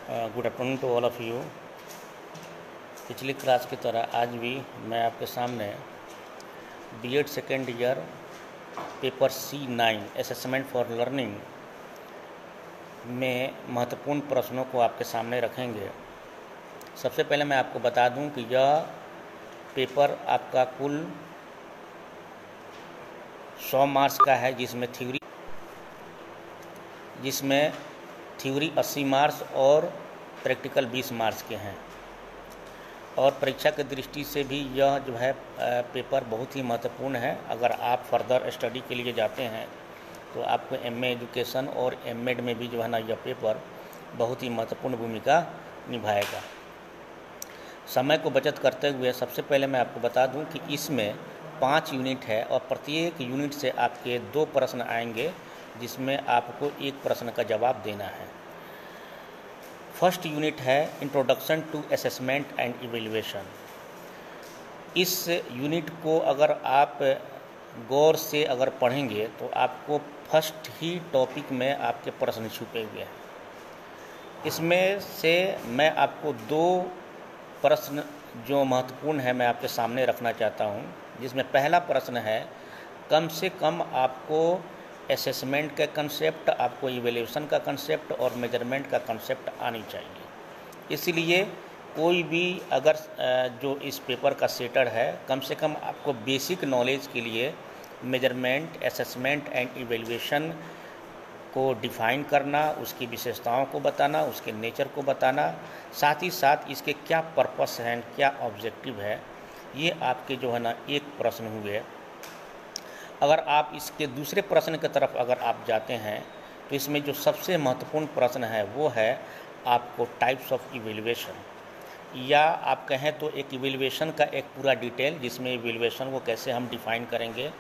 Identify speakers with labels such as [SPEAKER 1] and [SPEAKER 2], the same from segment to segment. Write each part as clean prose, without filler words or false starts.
[SPEAKER 1] Good afternoon to all of you. पिछली class की तरह आज भी मैं आपके सामने BEd second year paper C9 assessment for learning में महत्वपूर्ण प्रश्नों को आपके सामने रखेंगे। सबसे पहले मैं आपको बता दूं कि यह पेपर आपका कुल 100 मार्क्स का है, जिसमें थ्योरी 80 मार्क्स और प्रैक्टिकल 20 मार्क्स के हैं। और परीक्षा की दृष्टि से भी यह जो है पेपर बहुत ही महत्वपूर्ण है। अगर आप फर्दर स्टडी के लिए जाते हैं तो आपको एमए एजुकेशन और एमएड में भी जो है ना यह पेपर बहुत ही महत्वपूर्ण भूमिका निभाएगा। समय को बचत करते हुए सबसे पहले मैं आपको बता दूं कि इसमें 5 यूनिट है और प्रत्येक यूनिट से आपके 2 प्रश्न आएंगे, जिसमें आपको एक प्रश्न का जवाब देना है। फर्स्ट यूनिट है introduction to assessment and evaluation. इस यूनिट को अगर आप गौर से अगर पढ़ेंगे तो आपको फर्स्ट ही टॉपिक में आपके प्रश्न छुपे हुए हैं। इसमें से मैं आपको 2 प्रश्न जो महत्वपूर्ण है मैं आपके सामने रखना चाहता हूं, जिसमें पहला प्रश्न है कम से कम आपको असेसमेंट का कंसेप्ट, आपको इवैल्यूएशन का कंसेप्ट और मेजरमेंट का कंसेप्ट आनी चाहिए। इसलिए कोई भी अगर जो इस पेपर का सेटर है, कम से कम आपको बेसिक नॉलेज के लिए मेजरमेंट, असेसमेंट एंड इवैल्यूएशन को डिफ़ाइन करना, उसकी विशेषताओं को बताना, उसके नेचर को बताना, साथ ही साथ इसके क्या पर्पस हैं, क्या ऑब्जेक्टिव है, ये आपके जो है ना एक प्रश्न हुए। अगर आप इसके दूसरे प्रश्न की तरफ अगर आप जाते हैं तो इसमें जो सबसे महत्वपूर्ण प्रश्न है वो है आपको टाइप्स ऑफ इवैल्यूएशन, या आप कहें तो एक इवैल्यूएशन का एक पूरा डिटेल, जिसमें इवैल्यूएशन को कैसे हम डिफ़ाइन करेंगे,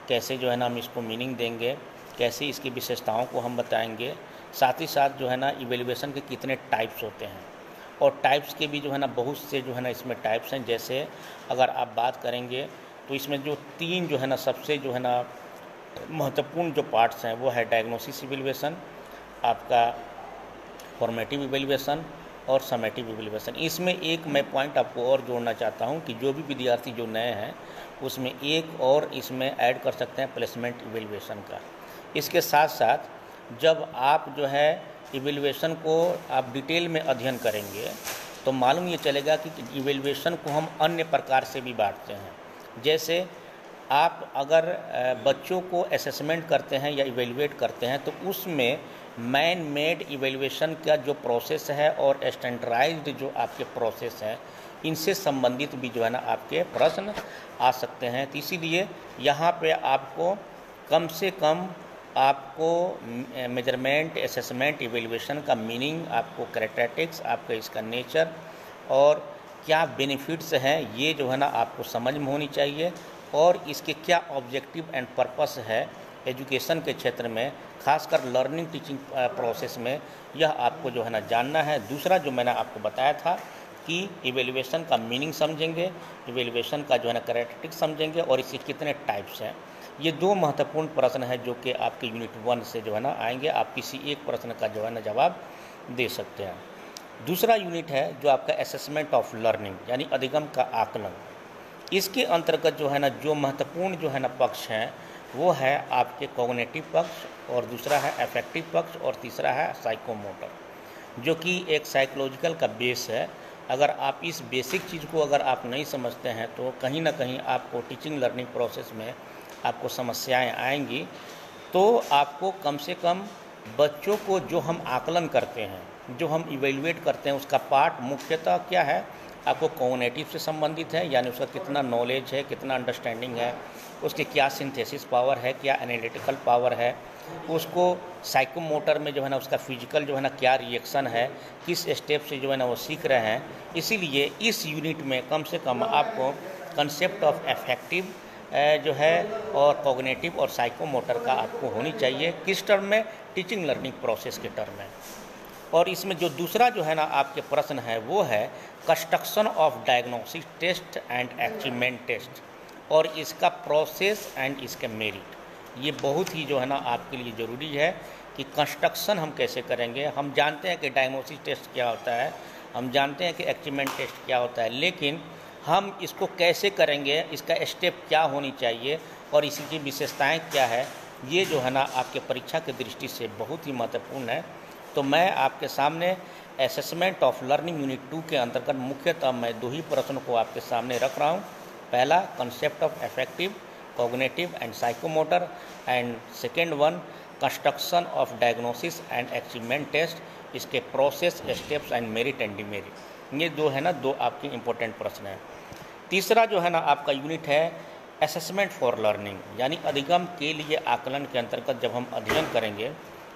[SPEAKER 1] कैसे जो है ना हम इसको मीनिंग देंगे, कैसे इसकी विशेषताओं को हम बताएंगे, साथ ही साथ जो है ना इवैल्यूएशन के कितने टाइप्स होते हैं। और टाइप्स के भी जो है ना बहुत से जो है ना इसमें टाइप्स हैं। जैसे अगर आप बात करेंगे तो इसमें जो 3 जो है ना सबसे जो है ना महत्वपूर्ण जो पार्ट्स हैं वो है डायग्नोसिस इवैल्यूएशन, आपका फॉर्मेटिव इवैल्यूएशन और समेटिव इवैल्यूएशन। इसमें एक मैं पॉइंट आपको और जोड़ना चाहता हूं कि जो भी विद्यार्थी जो नए हैं उसमें एक और इसमें ऐड कर सकते हैं प्लेसमेंट इवैल्यूएशन का। इसके साथ साथ जब आप जो है इवैल्यूएशन को आप डिटेल में अध्ययन करेंगे तो मालूम ये चलेगा कि इवैल्यूएशन को हम अन्य प्रकार से भी बांटते हैं। जैसे आप अगर बच्चों को असेसमेंट करते हैं या इवैल्यूएट करते हैं तो उसमें मैन मेड इवैल्यूएशन का जो प्रोसेस है और स्टैंडर्डाइज्ड जो आपके प्रोसेस हैं, इनसे संबंधित भी जो है ना आपके प्रश्न आ सकते हैं। तो इसीलिए यहाँ पे आपको कम से कम आपको मेजरमेंट, असेसमेंट, इवैल्यूएशन का मीनिंग, आपको कैरेक्टरिस्टिक्स, आपका इसका नेचर और क्या बेनिफिट्स हैं, ये जो है ना आपको समझ में होनी चाहिए। और इसके क्या ऑब्जेक्टिव एंड पर्पस है एजुकेशन के क्षेत्र में, खासकर लर्निंग टीचिंग प्रोसेस में, यह आपको जो है ना जानना है। दूसरा जो मैंने आपको बताया था कि इवैल्यूएशन का मीनिंग समझेंगे, इवैल्यूएशन का जो है ना कैरेक्टरिस्टिक्स समझेंगे और इसके कितने टाइप्स हैं। ये 2 महत्वपूर्ण प्रश्न है जो कि आपके यूनिट 1 से जो है ना आएंगे। आप किसी एक प्रश्न का जो है ना जवाब दे सकते हैं। दूसरा यूनिट है जो आपका असेसमेंट ऑफ लर्निंग, यानी अधिगम का आकलन। इसके अंतर्गत जो है ना जो महत्वपूर्ण जो है ना पक्ष हैं वो है आपके कॉग्निटिव पक्ष, और दूसरा है अफेक्टिव पक्ष, और तीसरा है साइकोमोटर, जो कि एक साइकोलॉजिकल का बेस है। अगर आप इस बेसिक चीज़ को अगर आप नहीं समझते हैं तो कहीं ना कहीं आपको टीचिंग लर्निंग प्रोसेस में आपको समस्याएं आएंगी। तो आपको कम से कम बच्चों को जो हम आकलन करते हैं, जो हम इवैल्यूएट करते हैं, उसका पार्ट मुख्यतः क्या है, आपको कॉग्निटिव से संबंधित है, यानी उसका कितना नॉलेज है, कितना अंडरस्टैंडिंग है, उसकी क्या सिंथेसिस पावर है, क्या एनालिटिकल पावर है, उसको साइकोमोटर में जो है ना उसका फिजिकल जो है ना क्या रिएक्शन है, किस स्टेप से जो है ना वो सीख रहे हैं। इसीलिए इस यूनिट में कम से कम आपको कंसेप्ट ऑफ अफेक्टिव जो है और कॉग्निटिव और साइकोमोटर का आपको होनी चाहिए। किस टर्म में, टीचिंग लर्निंग प्रोसेस के टर्म में। और इसमें जो दूसरा जो है ना आपके प्रश्न है वो है construction of diagnosis test and achievement test, और इसका प्रोसेस एंड इसके मेरिट। ये बहुत ही जो है ना आपके लिए ज़रूरी है कि कंस्ट्रक्शन हम कैसे करेंगे। हम जानते हैं कि डायग्नोसिस टेस्ट क्या होता है, हम जानते हैं कि अचीवमेंट टेस्ट क्या होता है, लेकिन हम इसको कैसे करेंगे, इसका स्टेप क्या होनी चाहिए और इसकी विशेषताएं क्या है, ये जो है ना आपके परीक्षा की दृष्टि से बहुत ही महत्वपूर्ण है। तो मैं आपके सामने असेसमेंट ऑफ लर्निंग यूनिट 2 के अंतर्गत मुख्यतः मैं 2 ही प्रश्नों को आपके सामने रख रहा हूँ। पहला concept of affective, cognitive and psychomotor, and second one construction of diagnosis and achievement test, इसके process, steps and merit and demerit. ये दो है ना, दो आपके इम्पोर्टेंट प्रश्न हैं। तीसरा जो है ना आपका यूनिट है असेसमेंट फॉर लर्निंग, यानी अधिगम के लिए आकलन के अंतर्गत जब हम अध्ययन करेंगे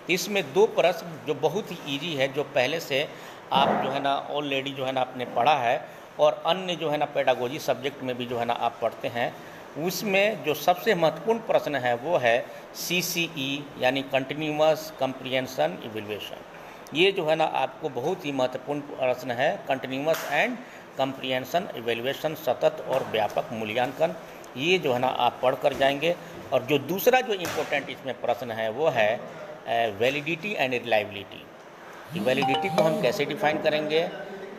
[SPEAKER 1] इसमें 2 प्रश्न जो बहुत ही ईजी है, जो पहले से आप जो है ना ऑलरेडी जो है ना आपने पढ़ा है और अन्य जो है ना पेडागोजी सब्जेक्ट में भी जो है ना आप पढ़ते हैं, उसमें जो सबसे महत्वपूर्ण प्रश्न है वो है CCE यानी कंटिन्यूअस कंप्रिहेंशन इवैल्यूएशन। ये जो है ना आपको बहुत ही महत्वपूर्ण प्रश्न है, कंटिन्यूअस एंड कंप्रिहेंशन इवैल्यूएशन, सतत और व्यापक मूल्यांकन, ये जो है ना आप पढ़ कर जाएंगे। और जो दूसरा जो इम्पोर्टेंट इसमें प्रश्न है वो है वैलिडिटी एंड रिलायबिलिटी। वैलिडिटी को हम कैसे डिफाइन करेंगे,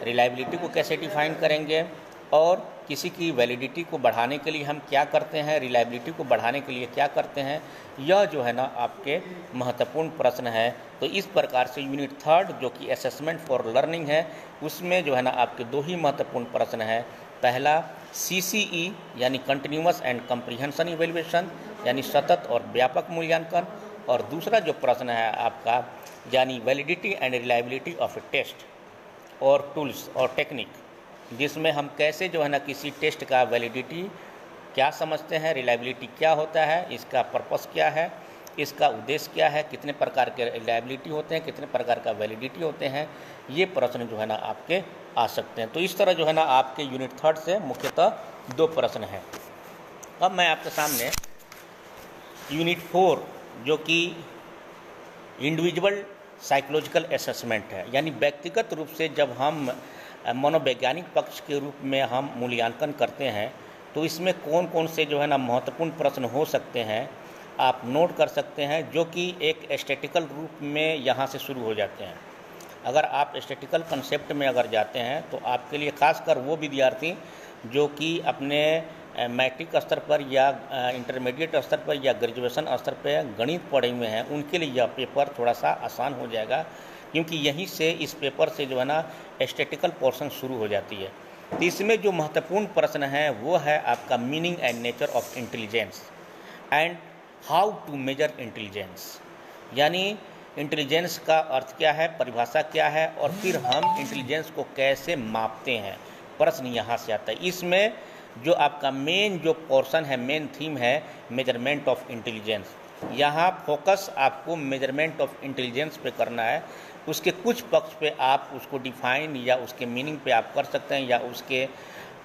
[SPEAKER 1] रिलायबिलिटी को कैसे डिफाइन करेंगे, और किसी की वैलिडिटी को बढ़ाने के लिए हम क्या करते हैं, रिलायबिलिटी को बढ़ाने के लिए क्या करते हैं, यह जो है ना आपके महत्वपूर्ण प्रश्न है। तो इस प्रकार से यूनिट 3 जो कि असेसमेंट फॉर लर्निंग है, उसमें जो है ना आपके 2 ही महत्वपूर्ण प्रश्न हैं। पहला CCE यानी कंटिन्यूअस एंड कंप्रिहेंशन इवैल्यूएशन, यानी सतत और व्यापक मूल्यांकन, और दूसरा जो प्रश्न है आपका यानी validity and reliability of a test और टूल्स और टेक्निक, जिसमें हम कैसे जो है ना किसी टेस्ट का वैलिडिटी क्या समझते हैं, रिलायबिलिटी क्या होता है, इसका पर्पस क्या है, इसका उद्देश्य क्या है, कितने प्रकार के रिलायबिलिटी होते हैं, कितने प्रकार का वैलिडिटी होते हैं, ये प्रश्न जो है ना आपके आ सकते हैं। तो इस तरह जो है ना आपके यूनिट 3 से मुख्यतः 2 प्रश्न हैं। अब मैं आपके सामने यूनिट 4 जो कि इंडिविजुअल साइकोलॉजिकल असेसमेंट है, यानी व्यक्तिगत रूप से जब हम मनोवैज्ञानिक पक्ष के रूप में हम मूल्यांकन करते हैं, तो इसमें कौन कौन से जो है ना महत्वपूर्ण प्रश्न हो सकते हैं आप नोट कर सकते हैं, जो कि एक एस्थेटिकल रूप में यहाँ से शुरू हो जाते हैं। अगर आप एस्थेटिकल कंसेप्ट में अगर जाते हैं तो आपके लिए खासकर वो विद्यार्थी जो कि अपने मैट्रिक स्तर पर या इंटरमीडिएट स्तर पर या ग्रेजुएशन स्तर पर गणित पढ़े हुए हैं, उनके लिए यह पेपर थोड़ा सा आसान हो जाएगा, क्योंकि यहीं से इस पेपर से जो है ना एस्थेटिकल पोर्शन शुरू हो जाती है। तो इसमें जो महत्वपूर्ण प्रश्न है वो है आपका meaning and nature of intelligence and how to measure intelligence, यानी इंटेलिजेंस का अर्थ क्या है, परिभाषा क्या है, और फिर हम इंटेलिजेंस को कैसे मापते हैं, प्रश्न यहाँ से आता है। इसमें जो आपका मेन जो पोर्शन है, मेन थीम है मेजरमेंट ऑफ इंटेलिजेंस। यहाँ फोकस आपको मेजरमेंट ऑफ इंटेलिजेंस पे करना है। उसके कुछ पक्ष पे आप उसको डिफाइन या उसके मीनिंग पे आप कर सकते हैं, या उसके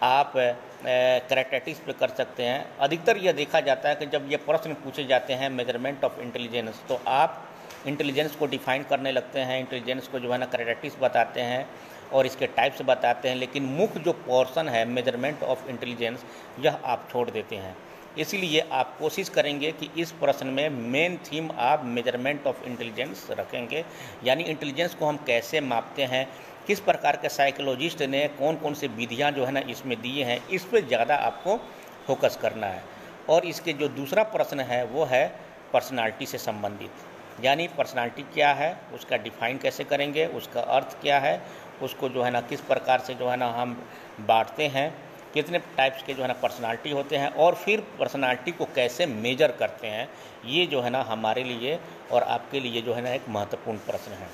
[SPEAKER 1] आप कैरेक्टरिस्टिक्स पे कर सकते हैं। अधिकतर यह देखा जाता है कि जब ये प्रश्न पूछे जाते हैं मेजरमेंट ऑफ इंटेलिजेंस, तो आप इंटेलिजेंस को डिफाइन करने लगते हैं, इंटेलिजेंस को जो है ना कैरेक्टरिस्टिक्स बताते हैं और इसके टाइप्स बताते हैं, लेकिन मुख्य जो पोर्शन है मेजरमेंट ऑफ इंटेलिजेंस, यह आप छोड़ देते हैं। इसलिए आप कोशिश करेंगे कि इस प्रश्न में मेन थीम आप मेजरमेंट ऑफ इंटेलिजेंस रखेंगे, यानी इंटेलिजेंस को हम कैसे मापते हैं, किस प्रकार के साइकोलॉजिस्ट ने कौन कौन से विधियां जो है ना इसमें दिए हैं, इस पर ज़्यादा आपको फोकस करना है। और इसके जो दूसरा प्रश्न है वो है पर्सनालिटी से संबंधित, यानी पर्सनालिटी क्या है, उसका डिफाइन कैसे करेंगे, उसका अर्थ क्या है, उसको जो है ना किस प्रकार से जो है ना हम बांटते हैं, कितने टाइप्स के जो है ना पर्सनालिटी होते हैं, और फिर पर्सनालिटी को कैसे मेजर करते हैं, ये जो है ना हमारे लिए और आपके लिए जो है ना एक महत्वपूर्ण प्रश्न है।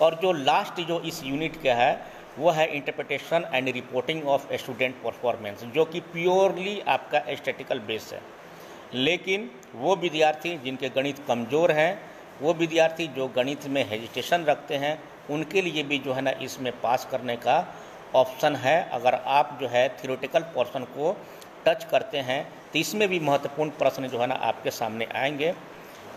[SPEAKER 1] और जो लास्ट जो इस यूनिट का है वो है interpretation and reporting of student performance, जो कि प्योरली आपका एस्थेटिकल बेस है। लेकिन वो विद्यार्थी जिनके गणित कमज़ोर हैं, वो विद्यार्थी जो गणित में हेजिटेशन रखते हैं, उनके लिए भी जो है ना इसमें पास करने का ऑप्शन है। अगर आप जो है थ्योरेटिकल पोर्शन को टच करते हैं तो इसमें भी महत्वपूर्ण प्रश्न जो है ना आपके सामने आएंगे।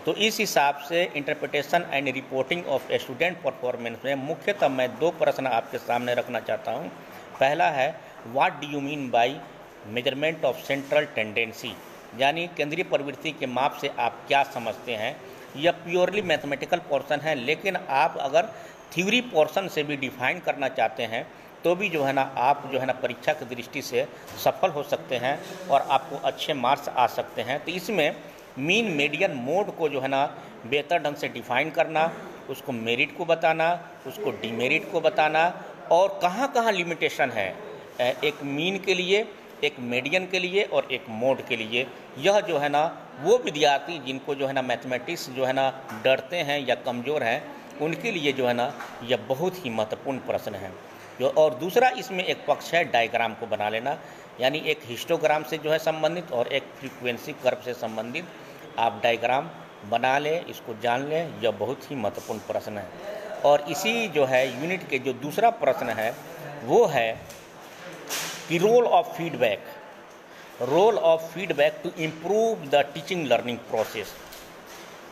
[SPEAKER 1] तो इस हिसाब से interpretation and reporting of student performance में मुख्यतः मैं 2 प्रश्न आपके सामने रखना चाहता हूँ। पहला है what do you mean by measurement of central tendency, यानी केंद्रीय प्रवृत्ति के माप से आप क्या समझते हैं। यह प्योरली मैथमेटिकल पोर्शन है, लेकिन आप अगर थ्योरी पोर्शन से भी डिफाइन करना चाहते हैं तो भी जो है ना आप जो है ना परीक्षा की दृष्टि से सफल हो सकते हैं और आपको अच्छे मार्क्स आ सकते हैं। तो इसमें मीन मीडियन मोड को जो है ना बेहतर ढंग से डिफाइन करना, उसको मेरिट को बताना, उसको डिमेरिट को बताना और कहाँ कहाँ लिमिटेशन है एक मीन के लिए, एक मीडियन के लिए और एक मोड के लिए। यह जो है ना वो विद्यार्थी जिनको जो है ना मैथमेटिक्स जो है ना डरते हैं या कमज़ोर हैं उनके लिए जो है ना यह बहुत ही महत्वपूर्ण प्रश्न है। और दूसरा इसमें एक पक्ष है डायग्राम को बना लेना, यानी एक हिस्टोग्राम से जो है संबंधित और एक फ्रीक्वेंसी कर्व से संबंधित आप डायग्राम बना लें, इसको जान लें, यह बहुत ही महत्वपूर्ण प्रश्न है। और इसी जो है यूनिट के जो दूसरा प्रश्न है वो है कि role of feedback to improve the teaching learning process.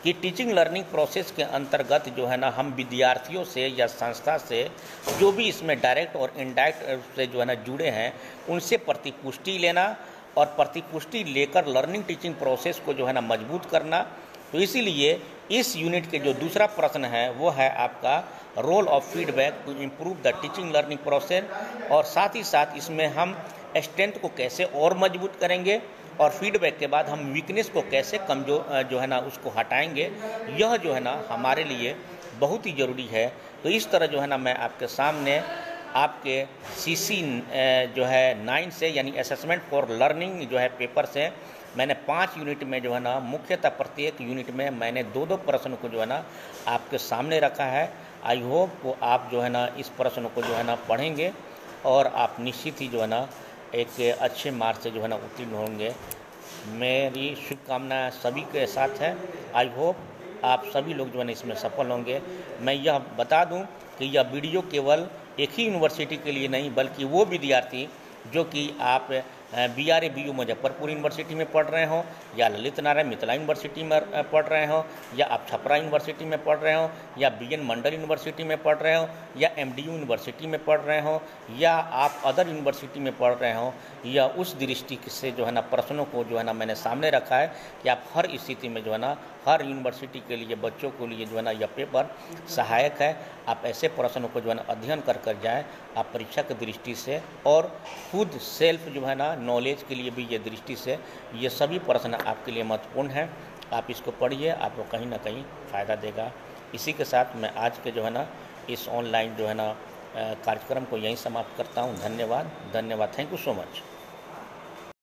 [SPEAKER 1] कि टीचिंग लर्निंग प्रोसेस के अंतर्गत जो है ना हम विद्यार्थियों से या संस्था से जो भी इसमें डायरेक्ट और इनडायरेक्ट से जो है ना जुड़े हैं उनसे प्रतिपुष्टि लेना और प्रतिपुष्टि लेकर लर्निंग टीचिंग प्रोसेस को जो है ना मजबूत करना। तो इसीलिए इस यूनिट के जो दूसरा प्रश्न है वो है आपका role of feedback to improve the teaching learning process, और साथ ही साथ इसमें हम स्ट्रेंथ को कैसे और मजबूत करेंगे और फीडबैक के बाद हम वीकनेस को कैसे कमजोर जो है ना उसको हटाएंगे, यह जो है ना हमारे लिए बहुत ही ज़रूरी है। तो इस तरह जो है ना मैं आपके सामने आपके CC जो है 9 से यानी असेसमेंट फॉर लर्निंग जो है पेपर से मैंने 5 यूनिट में जो है ना मुख्यतः प्रत्येक यूनिट में मैंने 2-2 प्रश्न को जो है ना आपके सामने रखा है। आई होप को आप जो है ना इस प्रश्न को जो है ना पढ़ेंगे और आप निश्चित ही जो है ना एक अच्छे मार्क्स से जो है ना उत्तीर्ण होंगे। मेरी शुभकामनाएं सभी के साथ है। आई होप आप सभी लोग जो है ना इसमें सफल होंगे। मैं यह बता दूं कि यह वीडियो केवल एक ही यूनिवर्सिटी के लिए नहीं बल्कि वो विद्यार्थी जो कि आप BRA BU मुजफ्फरपुर यूनिवर्सिटी में पढ़ रहे हों या ललित नारायण मिथिला यूनिवर्सिटी में पढ़ रहे हों या आप छपरा यूनिवर्सिटी में पढ़ रहे हों या BN मंडल यूनिवर्सिटी में पढ़ रहे हों या MDU यूनिवर्सिटी में पढ़ रहे हों या आप अदर यूनिवर्सिटी में पढ़ रहे हों, या उस दृष्टि से जो है ना प्रश्नों को जो है ना मैंने सामने रखा है कि आप हर स्थिति में जो है ना हर यूनिवर्सिटी के लिए बच्चों के लिए जो है ना यह पेपर सहायक है। आप ऐसे प्रश्नों को जो है ना अध्ययन कर जाएँ आप परीक्षा की दृष्टि से और खुद सेल्फ जो है ना नॉलेज के लिए भी ये दृष्टि से ये सभी प्रश्न आपके लिए महत्वपूर्ण हैं। आप इसको पढ़िए, आपको कहीं ना कहीं फ़ायदा देगा। इसी के साथ मैं आज के जो है ना इस ऑनलाइन जो है ना कार्यक्रम को यहीं समाप्त करता हूँ। धन्यवाद। Thank you so much.